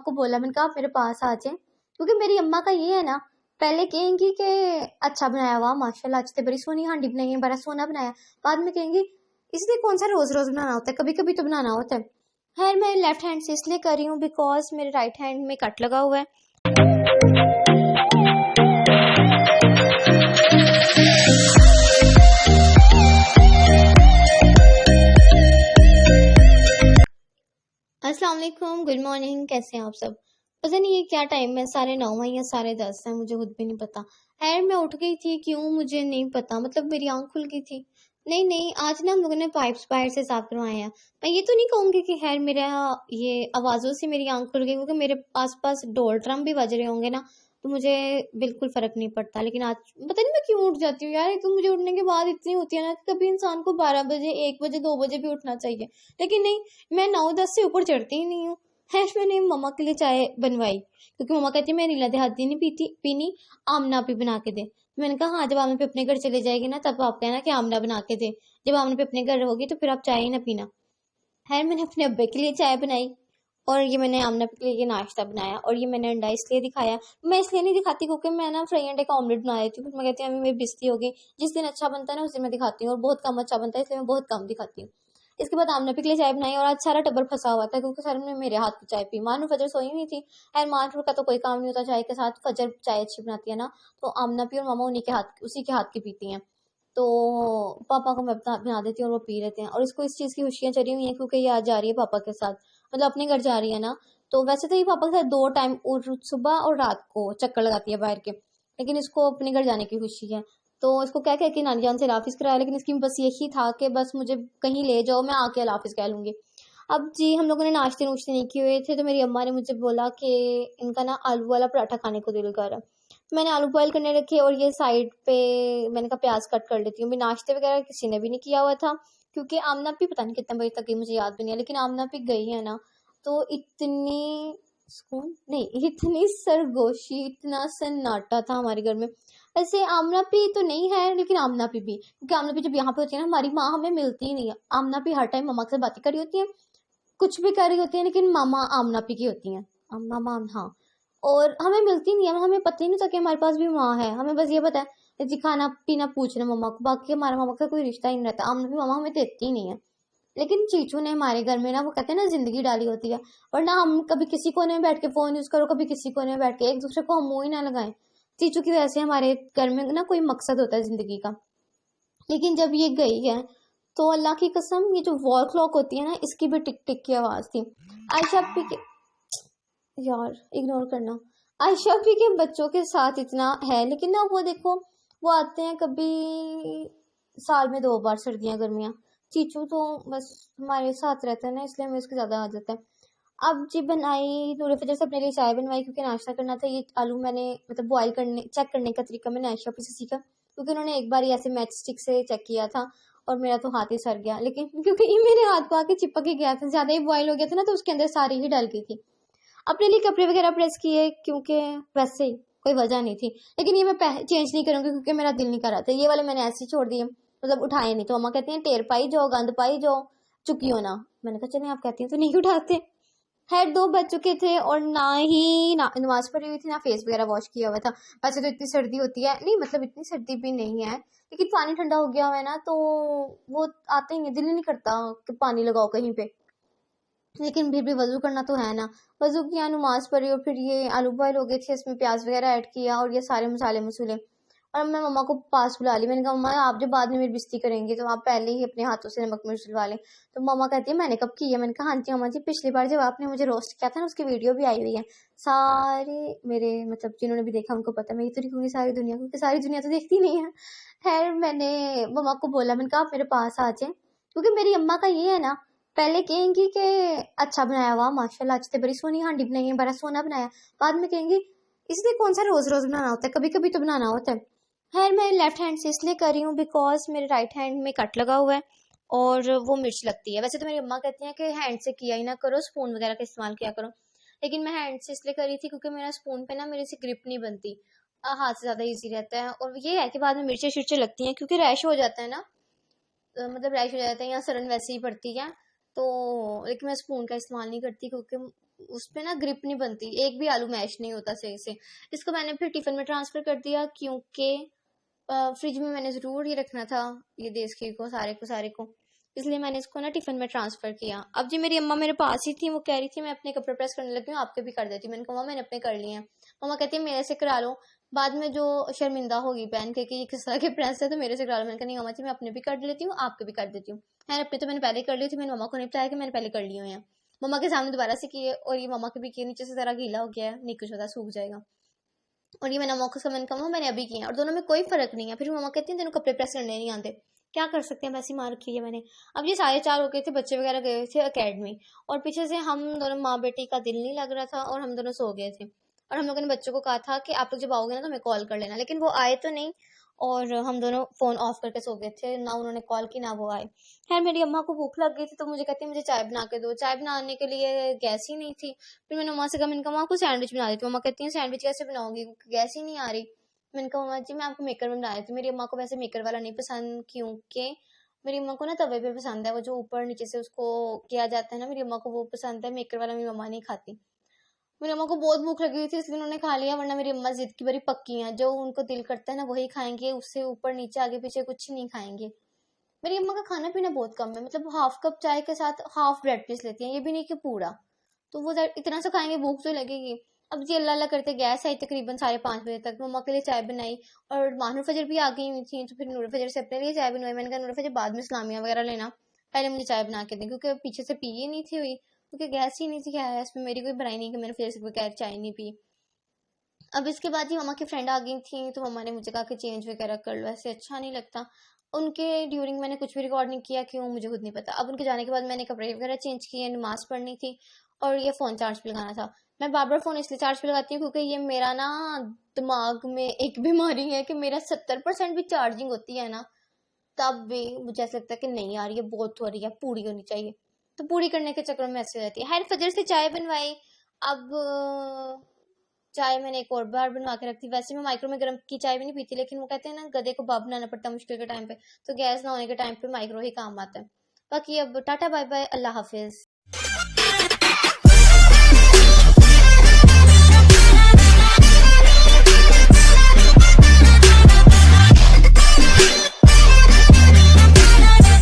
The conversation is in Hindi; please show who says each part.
Speaker 1: को बोला, मैंने कहा आप मेरे पास आ जाएं, क्योंकि मेरी अम्मा का ये है ना, पहले कहेंगी कि अच्छा बनाया हुआ माशाल्लाह, आज तो बड़ी सोनी हांडी बनाई है, बड़ा सोना बनाया। बाद में कहेंगी इसलिए कौन सा रोज रोज बनाना होता है, कभी कभी तो बनाना होता है। खैर मैं लेफ्ट हैंड से इसलिए कर रही हूँ बिकॉज मेरे राइट हैंड में कट लगा हुआ है। अस्सलाम वालेकुम, गुड मॉर्निंग, कैसे हैं आप सब। पता नहीं ये क्या टाइम है, 9:30 है या 10:30 है, मुझे खुद भी नहीं पता। खैर मैं उठ गई थी, क्यों मुझे नहीं पता, मतलब मेरी आंख खुल गई थी। नहीं नहीं, आज ना हम लोगों ने पाइप्स बाहर से साफ करवाए हैं। मैं ये तो नहीं कहूँगी कि खैर मेरा ये आवाज़ों से मेरी आंख खुल गई, क्योंकि मेरे आसपास ढोल ड्रम भी बज रहे होंगे ना, तो मुझे बिल्कुल फर्क नहीं पड़ता। लेकिन आज पता नहीं मैं क्यों उठ जाती हूँ यार, तो मुझे उठने के बाद इतनी होती है ना कि कभी इंसान को 12 बजे, 1 बजे, 2 बजे भी उठना चाहिए, लेकिन नहीं, मैं 9-10 से ऊपर चढ़ती ही नहीं हूँ। है मैंने मम्मा के लिए चाय बनवाई, क्योंकि मम्मा कहती है मैं नीला देहाती नहीं पीनी, आमना भी बना के दे। तो मैंने कहा हाँ, जब आमना पे अपने घर चले जाएगी ना, तब आप कहना कि आमना बना के दे। जब आमना पे अपने घर होगी तो फिर आप चाय ही ना पीना। खैर मैंने अपने अब्बे के लिए चाय बनाई, और ये मैंने आमना के लिए ये नाश्ता बनाया, और ये मैंने अंडा इसलिए दिखाया, मैं इसलिए नहीं दिखाती क्योंकि मैं ना फ्राई अंडे का ऑमलेट बना देती हूँ, फिर मैं कहती हूँ अभी मेरी बेइज्जती होगी। जिस दिन अच्छा बनता है ना उस दिन मैं दिखाती हूँ, और बहुत कम अच्छा बनता है इसलिए मैं बहुत कम दिखाती हूँ। इसके बाद आमना के लिए चाय बनाई, और आज सारा टब्बर फंसा हुआ था क्योंकि सर ने मेरे हाथ की चाय पी। मानू फजर सोई हुई थी, खैर मानू का तो कोई काम नहीं होता चाय के साथ, फजर चाय अच्छी बनाती है ना, तो आमना पी और मामा उसी के हाथ की पीती हैं। तो पापा को मैं बना देती हूँ और वो पी लेते हैं, और इसको इस चीज़ की खुशियाँ चढ़ी हुई हैं क्योंकि ये आज जा रही है पापा के साथ, मतलब अपने घर जा रही है ना। तो वैसे तो ये पापा के साथ 2 टाइम, और सुबह और रात को चक्कर लगाती है बाहर के, लेकिन इसको अपने घर जाने की खुशी है। तो इसको कह के नानी जान से लाफिज कराया, लेकिन इसकी बस यही था कि बस मुझे कहीं ले जाओ, मैं आके लाफिज कह लूंगी। अब जी हम लोगों ने नाश्ते नुश्ते नहीं किए हुए थे, तो मेरी अम्मा ने मुझे बोला कि इनका ना आलू वाला पराठा खाने को दिल कर रहा है। मैंने आलू बॉयल करने रखे, और ये साइड पे मैंने कहा प्याज कट कर लेती हूँ। नाश्ते वगैरह किसी ने भी नहीं किया हुआ था, क्योंकि आमना भी पता नहीं कितने बजे तक गई, मुझे याद भी नहीं है, लेकिन आमना भी गई है ना, तो इतनी सुकून नहीं, इतनी सरगोशी, इतना सन्नाटा था हमारे घर में। वैसे आमना पी तो नहीं है, लेकिन आमना पी भी, क्योंकि आमना पी जब यहाँ पे होती है ना, हमारी माँ हमें मिलती ही नहीं है। आमना पी हर टाइम मम्मा से बातें करी होती है, कुछ भी कर रही होती है, लेकिन मामा आमना पी की होती हैं। मामा, हाँ, और हमें मिलती नहीं है, हमें पता ही नहीं था कि हमारे पास भी माँ है। हमें बस ये पता है जी खाना पीना पूछ रहे मम्मा को, बाकी हमारा मामा का कोई रिश्ता ही नहीं रहता। आमना भी मामा हमें देती ही नहीं है। लेकिन चीचू ने हमारे घर में ना, वो कहते हैं ना, जिंदगी डाली होती है। वरना हम कभी किसी कोने में बैठ के फोन यूज करो, कभी किसी कोने में बैठ के, एक दूसरे को हम मुंह ही ना लगाएं। चीचू की वजह से हमारे घर में ना कोई मकसद होता है जिंदगी का। लेकिन जब ये गई है, तो अल्लाह की कसम, ये जो वॉल क्लॉक होती है ना, इसकी भी टिक टिक की आवाज थी। आयशा पी के, यार इग्नोर करना, आयशा भी के बच्चों के साथ इतना है, लेकिन ना वो देखो, वो आते हैं कभी साल में 2 बार, सर्दियां गर्मियां। चीचू तो बस हमारे साथ रहता है ना, इसलिए हमें उसकी ज्यादा आदत है। अब जी बनाई नूर फजर से अपने लिए चाय बनवाई, क्योंकि नाश्ता करना था। ये आलू मैंने मतलब बॉयल करने, चेक करने का तरीका मैंने आयशा से सीखा, क्योंकि उन्होंने एक बार ऐसे मैच स्टिक से चेक किया था, और मेरा तो हाथ ही सर गया, लेकिन क्योंकि ये मेरे हाथ को आके चिपक ही गया था, ज्यादा ही बॉयल हो गया था ना, तो उसके अंदर सारी ही डल गई थी। अपने लिए कपड़े वगैरह प्रेस किए, क्योंकि वैसे ही कोई वजह नहीं थी। लेकिन ये मैं चेंज नहीं करूंगी, क्योंकि मेरा दिल नहीं कर रहा था। ये वाले मैंने ऐसे ही छोड़ दिए, मतलब उठाए नहीं। तो मम्मा कहती हैं टेर पाई जाओ, गंद पाई जाओ, चुकी हो ना। मैंने कहा चले आप कहती हैं तो नहीं उठाते। खैर 2 बज चुके थे, और ना ही नमाज पढ़ी हुई थी, ना फेस वगैरह वॉश किया हुआ था। वैसे तो इतनी सर्दी होती है नहीं, मतलब इतनी सर्दी भी नहीं है, लेकिन पानी ठंडा हो गया हुआ है ना, तो वो आते ही नहीं, दिल ही नहीं करता कि पानी लगाओ कहीं पे। लेकिन फिर भी वजू करना तो है ना। वजू किया, नमाज पढ़ी, और फिर ये आलू बॉयल हो गए थे, इसमें प्याज वगैरह ऐड किया, और ये सारे मसाले मसूले। और मैं मम्मा को पास बुला ली, मैंने कहा मम्मा आप जब बाद में मेरी बेइज्जती करेंगे तो आप पहले ही अपने हाथों से नमक मिर्च डलवा लें। तो मम्मा कहती है मैंने कब की है। मैंने कहा हाँ जी अम्मा जी, पिछली बार जब आपने मुझे रोस्ट किया था ना, उसकी वीडियो भी आई हुई है। सारे मेरे मतलब जिन्होंने भी देखा उनको पता है, मैं ये तो नहीं कहूँगी सारी दुनिया, क्योंकि सारी दुनिया तो देखती नहीं है। खैर मैंने मम्मा को बोला, मैंने कहा आप मेरे पास आ जाए, क्योंकि मेरी अम्मा का ये है ना, पहले कहेंगी कि अच्छा बनाया हुआ माशाल्लाह, आज तो बड़ी सोनी हांडी बनाई है, बड़ा सोना बनाया। बाद में कहेंगी इसलिए कौन सा रोज रोज बनाना होता है, कभी कभी तो बनाना होता है। खैर मैं लेफ्ट हैंड से इसलिए कर रही हूँ बिकॉज मेरे राइट हैंड में कट लगा हुआ है, और वो मिर्च लगती है। वैसे तो मेरी अम्मा कहती हैं कि हैंड से किया ही ना करो, स्पून वगैरह का इस्तेमाल किया करो, लेकिन मैं हैंड से इसलिए करी थी क्योंकि मेरा स्पून पे ना मेरे से ग्रिप नहीं बनती। हाथ से ज़्यादा ईजी रहता है, और ये है कि बाद में मिर्चें शिर्चें लगती हैं, क्योंकि रैश हो जाता है ना, मतलब रैश हो जाता है, या सड़न वैसे ही पड़ती है। तो लेकिन मैं स्पून का इस्तेमाल नहीं करती, क्योंकि उस पे ना ग्रिप नहीं बनती, एक भी आलू मैश नहीं होता सही से। इसको मैंने फिर टिफिन में ट्रांसफर कर दिया, क्योंकि फ्रिज में मैंने ज़रूर ही रखना था ये देसी को सारे को, इसलिए मैंने इसको ना टिफिन में ट्रांसफ़र किया। अब जी मेरी अम्मा मेरे पास ही थी, वो कह रही थी मैं अपने कपड़े प्रेस करने लगी हूँ, आपके भी कर देती हूँ। मैंने कहा मैंने अपने कर लिए हैं। मम्मा कहती है मेरे से करा लो, बाद में जो शर्मिंदा होगी पहन के कि ये किस तरह के प्रेस है, तो मेरे से करा लो। मैंने कहा नहीं मम्मा जी मैं अपने भी कर लेती हूँ, आपके भी कर देती हूँ। खैर अपने तो मैंने पहले कर ली थी, मैंने मम्मा को नहीं बताया कि मैंने पहले कर लिए हुए हैं। मम्मा के सामने दोबारा से किए, और ये मम्मा के भी किए, नीचे से ज़रा गीला हो गया है, नहीं कुछ होता सूख जाएगा। और ये मैंने मम्मा को मैंने कहा मैंने अभी किया, और दोनों में कोई फर्क नहीं है। फिर मम्मा कहती है तेनों कपड़े प्रेस करने नहीं आते, क्या कर सकते हैं, वैसी मार रखी है मैंने। अब ये 4:30 हो गए थे, बच्चे वगैरह गए थे अकेडमी, और पीछे से हम दोनों माँ बेटी का दिल नहीं लग रहा था, और हम दोनों सो गए थे। और हम लोगों ने बच्चों को कहा था कि आप लोग जब आओगे ना तो हमें कॉल कर लेना, लेकिन वो आए तो नहीं, और हम दोनों फ़ोन ऑफ करके सो गए थे, ना उन्होंने कॉल की ना वो आए। खैर मेरी अम्मा को भूख लग गई थी, तो मुझे कहती है मुझे चाय बना के दो। चाय बनाने के लिए गैस ही नहीं थी। फिर मैंने मम्मा से कहा, मैंने कहा मम्मा को सैंडविच बना देती हूँ। मम्मा कहती है सैंडविच कैसे बनाओगी, गैस ही नहीं आ रही। मैंने कहा मम्मा जी मैं आपको मेकर में बना देती हूँ। मेरी अम्मा को वैसे मेकर वाला नहीं पसंद, क्योंकि मेरी अम्मा को ना तवे पे पसंद है, वो जो ऊपर नीचे से उसको किया जाता है ना, मेरी अम्मा को वो पसंद है। मेकर वाला मेरी अम्मा नहीं खाती। मेरी अम्मा को बहुत भूख लगी हुई थी, इसलिए उन्होंने खा लिया, वरना मेरी अम्मा जिद की बड़ी पक्की हैं, जो उनको दिल करता है ना वही खाएंगे, उससे ऊपर नीचे आगे पीछे कुछ नहीं खाएंगे। मेरी अम्मा का खाना पीना बहुत कम है, मतलब हाफ कप चाय के साथ हाफ ब्रेड पीस लेती हैं, ये भी नहीं कि पूरा। तो वो इतना सा खाएंगे, भूख तो लगेगी। अब जी अल्लाह अल्लाह करते गैस आई तकरीबन 5:30 बजे तक। मम्मा के लिए चाय बनाई, और माहनुर फजर भी आ गई हुई थी, तो फिर नूर फजर से अपने लिए चाय बनवाई। मैंने कहा नूर फजर बाद में सलामिया वगैरह लेना, पहले मुझे चाय बना के दें, क्योंकि पीछे से पी ही नहीं थी हुई, क्योंकि गैस ही नहीं थी। गैस में मेरी कोई बुराई नहीं कि मैंने फजर से बगैर चाय नहीं पी। अब इसके बाद ही मम्मा की फ्रेंड आ गई थी, तो मम्मा ने मुझे कहा कि चेंज वगैरह कर लो, ऐसे अच्छा नहीं लगता। उनके ड्यूरिंग मैंने कुछ भी रिकॉर्ड नहीं किया, क्यों मुझे खुद नहीं पता। अब उनके जाने के बाद मैंने कपड़े वगैरह चेंज किए, नमाज पढ़नी थी, और ये फ़ोन चार्ज पे लगाना था। मैं बार बार फ़ोन इसलिए चार्ज पे लगाती हूँ क्योंकि ये मेरा ना दिमाग में एक बीमारी है कि मेरा 70% भी चार्जिंग होती है ना, तब भी मुझे ऐसा लगता है कि नहीं यार ये बहुत हो रही है, पूरी होनी चाहिए। तो पूरी करने के चक्कर में ऐसे हो जाती है। खैर फजर से चाय बनवाई। अब चाय मैंने एक और बार बनवा के रखी। वैसे मैं माइक्रो में गर्म की चाय भी नहीं पीती, लेकिन वो कहते हैं ना गधे को बाप बनाना पड़ता है मुश्किल के टाइम पे, तो गैस ना होने के टाइम पे माइक्रो ही काम आता है। बाकी अब टाटा बाय बाय, अल्लाह हाफिज।